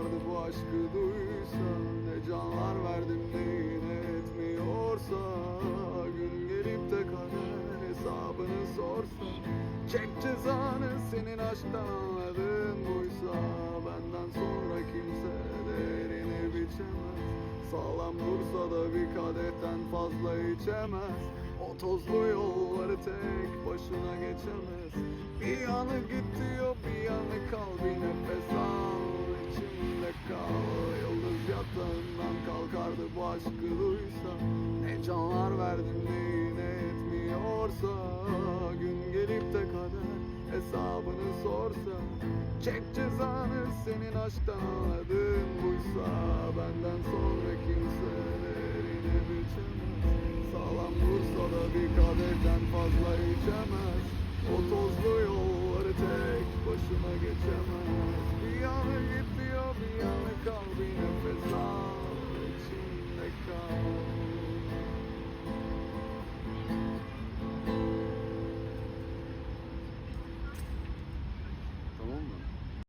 kalkardı bu aşkı duysa. Ne canlar verdim ne yine etmiyorsa. Gün gelip de kader hesabını sorsa. Çek cezanı, senin aşktan anladığın buysa. Benden sonra kimse değerini biçemez. Sağlam dursa da bir kadehten fazla içemez. O tozlu yolları tek başına geçemez. Bir yanı git diyor, bir yanı kal. Bir nefes al, içimde kal. Yıldız yatağından kalkardı bu aşkı duysa. Ne canlar verdim ne yine etmiyorsa. Gün gelip de kader hesabını sorsa. Çek cezanı, senin aşktan anladığın buysa. Benden sonra kimse değerini biçemez. Sağlam dursa da bir kadehten fazla içemez. O tozlu yolları tek başına geçemez. Bir yanı gitti